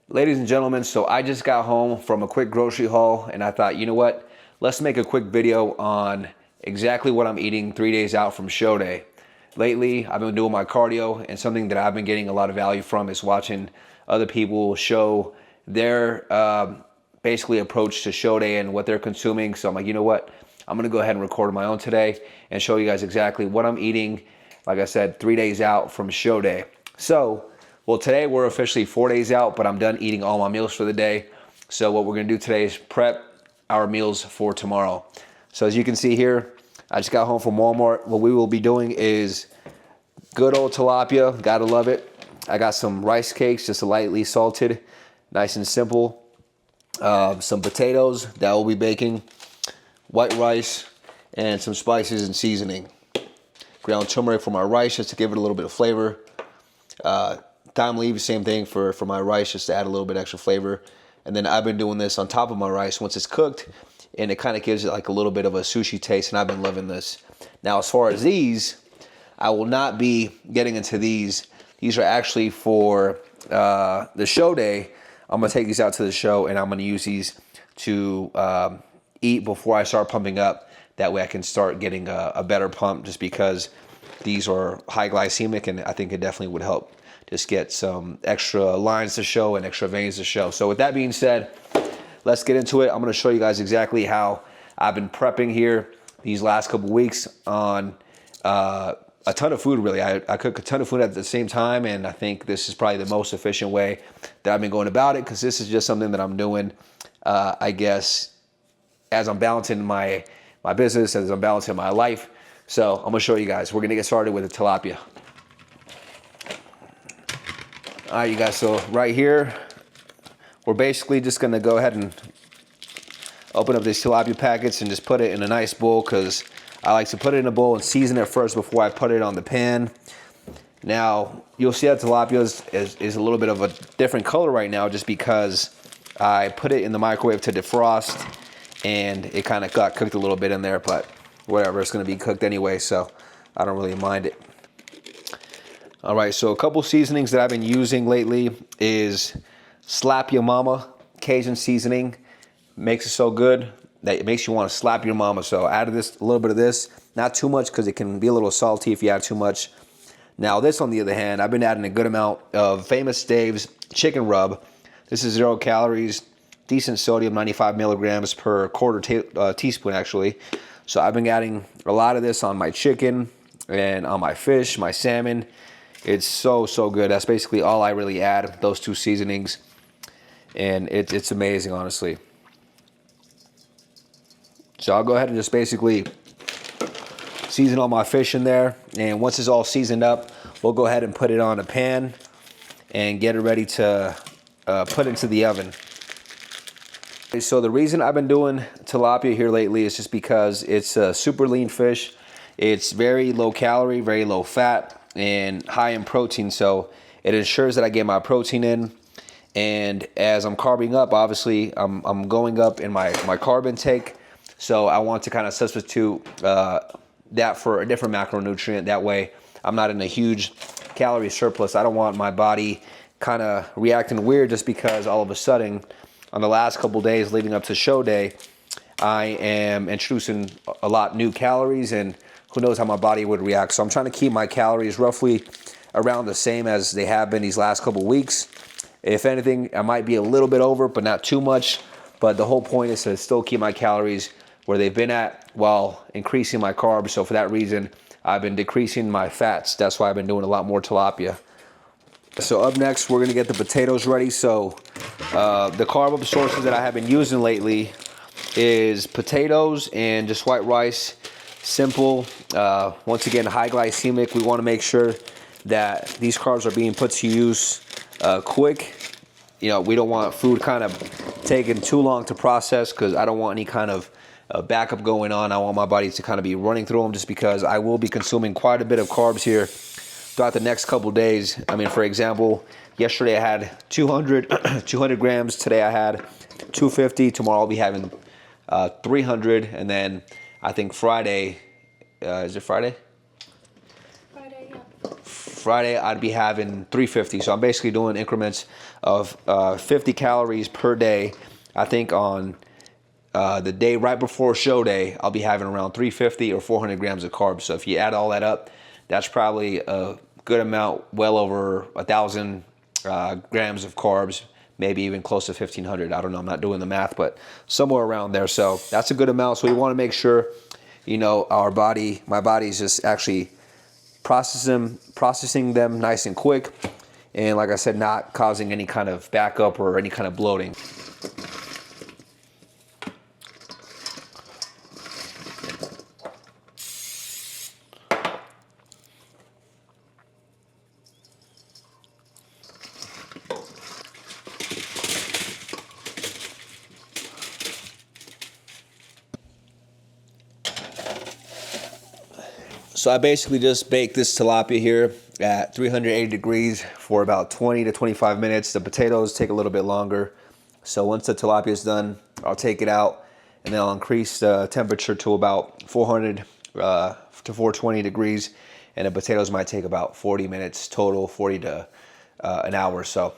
Ladies and gentlemen, so I just got home from a quick grocery haul and I thought, you know what? Let's make a quick video on exactly what I'm eating 3 days out from show day. Lately, I've been doing my cardio, and something that I've been getting a lot of value from is watching other people show their basically approach to show day and what they're consuming. So I'm like, you know what? I'm gonna go ahead and record my own today and show you guys exactly what I'm eating. Like I said, 3 days out from show day. So, well, today we're officially 4 days out, but I'm done eating all my meals for the day. So what we're gonna do today is prep our meals for tomorrow. So as you can see here, I just got home from Walmart. What we will be doing is good old tilapia, gotta love it. I got some rice cakes, just lightly salted, nice and simple. Some potatoes that we'll be baking, white rice, and some spices and seasoning. Ground turmeric for my rice just to give it a little bit of flavor. Thyme leaves, same thing for my rice, just to add a little bit extra flavor. And then I've been doing this on top of my rice once it's cooked, and it kind of gives it like a little bit of a sushi taste, and I've been loving this. Now, as far as these, I will not be getting into these. These are actually for the show day. I'm gonna take these out to the show, and I'm gonna use these to eat before I start pumping up. That way I can start getting a better pump, just because these are high glycemic, and I think it definitely would help just get some extra lines to show and extra veins to show. So with that being said, let's get into it. I'm gonna show you guys exactly how I've been prepping here these last couple weeks on a ton of food, really. I cook a ton of food at the same time, and I think this is probably the most efficient way that I've been going about it, because this is just something that I'm doing, I guess, as I'm balancing my business, as I'm balancing my life. So I'm gonna show you guys. We're gonna get started with the tilapia. All right, you guys, so right here, we're basically just gonna go ahead and open up these tilapia packets and just put it in a nice bowl, because I like to put it in a bowl and season it first before I put it on the pan. Now, you'll see that tilapia is a little bit of a different color right now, just because I put it in the microwave to defrost, and it kind of got cooked a little bit in there, but whatever, it's gonna be cooked anyway, so I don't really mind it. All right, so a couple seasonings that I've been using lately is Slap Your Mama Cajun seasoning. Makes it so good that it makes you want to slap your mama. So I added a little bit of this, not too much, because it can be a little salty if you add too much. Now this, on the other hand, I've been adding a good amount of Famous Dave's chicken rub. This is 0 calories, decent sodium, 95 milligrams per quarter teaspoon actually. So I've been adding a lot of this on my chicken and on my fish, my salmon. It's so good. That's basically all I really add, those two seasonings, and it's amazing, honestly. So I'll go ahead and just basically season all my fish in there, and once it's all seasoned up, we'll go ahead and put it on a pan and get it ready to put into the oven. So the reason I've been doing tilapia here lately is just because it's a super lean fish. It's very low calorie, very low fat, and high in protein, so it ensures that I get my protein in. And as I'm carbing up, obviously I'm going up in my carb intake, so I want to kind of substitute that for a different macronutrient. That way I'm not in a huge calorie surplus. I don't want my body kind of reacting weird just because all of a sudden on the last couple days leading up to show day, I am introducing a lot new calories, and who knows how my body would react. So I'm trying to keep my calories roughly around the same as they have been these last couple weeks. If anything, I might be a little bit over, but not too much. But the whole point is to still keep my calories where they've been at while increasing my carbs. So for that reason, I've been decreasing my fats. That's why I've been doing a lot more tilapia. So up next, we're gonna get the potatoes ready. So the carb sources that I have been using lately is potatoes and just white rice. Simple. Once again, high glycemic. We want to make sure that these carbs are being put to use quick. You know, we don't want food kind of taking too long to process, because I don't want any kind of backup going on. I want my body to kind of be running through them, just because I will be consuming quite a bit of carbs here throughout the next couple days. I mean, for example, yesterday I had 200 grams. Today I had 250. Tomorrow I'll be having 300, and then I think Friday, is it Friday? Friday, yeah. Friday, I'd be having 350. So I'm basically doing increments of 50 calories per day. I think on the day right before show day, I'll be having around 350 or 400 grams of carbs. So if you add all that up, that's probably a good amount, well over 1,000 grams of carbs, maybe even close to 1,500. I don't know, I'm not doing the math, but somewhere around there. So that's a good amount. So we want to make sure, you know, my body's just actually processing them nice and quick. And like I said, not causing any kind of backup or any kind of bloating. So I basically just baked this tilapia here at 380 degrees for about 20 to 25 minutes. The potatoes take a little bit longer. So once the tilapia is done, I'll take it out and then I'll increase the temperature to about 400 to 420 degrees. And the potatoes might take about 40 minutes total, 40 to an hour. So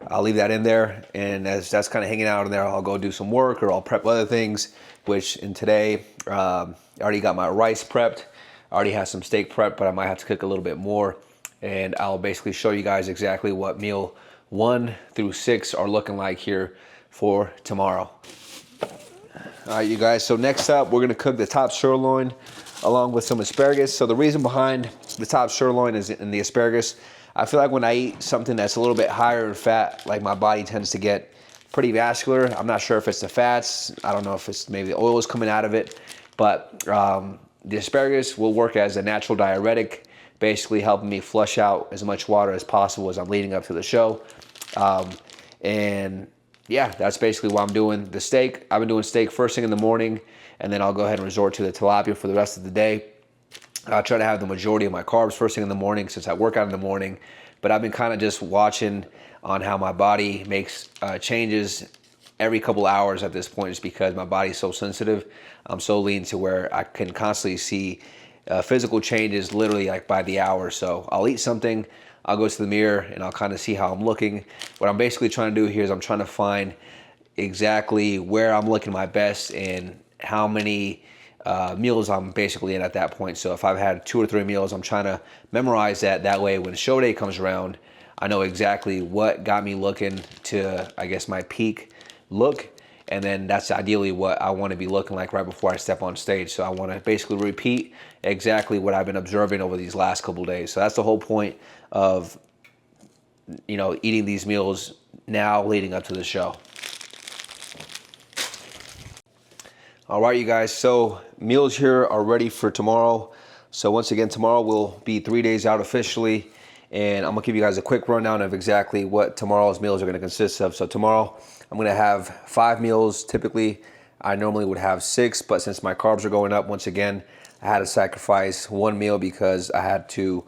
I'll leave that in there. And as that's kind of hanging out in there, I'll go do some work or I'll prep other things, which in today, I already got my rice prepped. I already have some steak prep, but I might have to cook a little bit more. And I'll basically show you guys exactly what meal 1 through 6 are looking like here for tomorrow. All right, you guys, so next up, we're gonna cook the top sirloin along with some asparagus. So the reason behind the top sirloin is in the asparagus. I feel like when I eat something that's a little bit higher in fat, like my body tends to get pretty vascular. I'm not sure if it's the fats. I don't know if it's maybe the oil is coming out of it, but the asparagus will work as a natural diuretic, basically helping me flush out as much water as possible as I'm leading up to the show. And yeah, that's basically what I'm doing. The steak, I've been doing steak first thing in the morning, and then I'll go ahead and resort to the tilapia for the rest of the day. I'll try to have the majority of my carbs first thing in the morning since I work out in the morning. But I've been kind of just watching on how my body makes changes every couple hours at this point, just because my body's so sensitive. I'm so lean to where I can constantly see physical changes literally like by the hour. So I'll eat something, I'll go to the mirror and I'll kind of see how I'm looking. What I'm basically trying to do here is I'm trying to find exactly where I'm looking my best and how many meals I'm basically in at that point. So if I've had 2 or 3 meals, I'm trying to memorize that. That way when show day comes around, I know exactly what got me looking to, I guess, my peak look. And then that's ideally what I want to be looking like right before I step on stage. So I want to basically repeat exactly what I've been observing over these last couple of days. So that's the whole point of, you know, eating these meals now leading up to the show. All right, you guys, so meals here are ready for tomorrow. So once again, tomorrow will be 3 days out officially. And I'm gonna give you guys a quick rundown of exactly what tomorrow's meals are gonna consist of. So tomorrow, I'm gonna have 5 meals. Typically, I normally would have 6, but since my carbs are going up, once again, I had to sacrifice 1 meal because I had to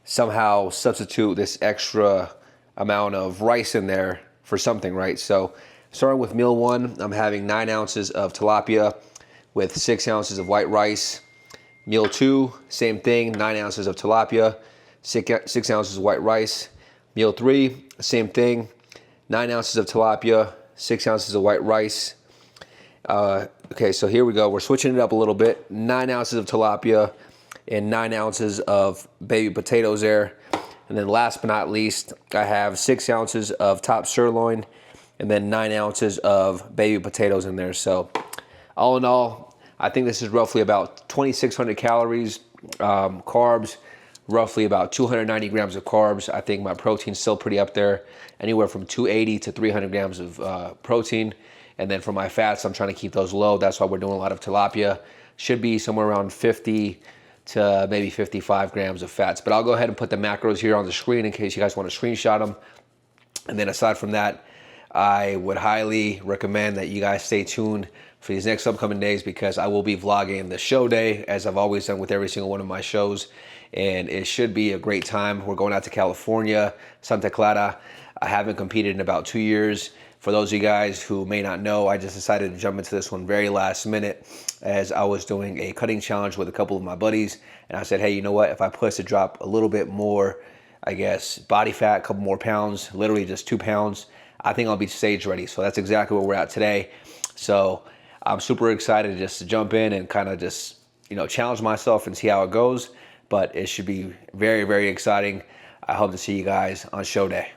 somehow substitute this extra amount of rice in there for something, right? So starting with meal 1, I'm having 9 ounces of tilapia with 6 ounces of white rice. Meal 2, same thing, 9 ounces of tilapia, 6 ounces of white rice. Meal 3, same thing, 9 ounces of tilapia, 6 ounces of white rice. Okay, so here we go. We're switching it up a little bit. 9 ounces of tilapia and 9 ounces of baby potatoes there. And then last but not least, I have 6 ounces of top sirloin and then 9 ounces of baby potatoes in there. So all in all, I think this is roughly about 2,600 calories, carbs, roughly about 290 grams of carbs. I think my protein's still pretty up there, anywhere from 280 to 300 grams of protein. And then for my fats, I'm trying to keep those low. That's why we're doing a lot of tilapia. Should be somewhere around 50 to maybe 55 grams of fats. But I'll go ahead and put the macros here on the screen in case you guys want to screenshot them. And then aside from that, I would highly recommend that you guys stay tuned for these next upcoming days because I will be vlogging the show day as I've always done with every single one of my shows. And it should be a great time. We're going out to California, Santa Clara. I haven't competed in about 2 years. For those of you guys who may not know, I just decided to jump into this one very last minute as I was doing a cutting challenge with a couple of my buddies. And I said, hey, you know what? If I push to drop a little bit more, I guess, body fat, a couple more pounds, literally just 2 pounds, I think I'll be stage ready. So that's exactly where we're at today. So I'm super excited just to jump in and kind of just, challenge myself and see how it goes. But it should be very, very exciting. I hope to see you guys on show day.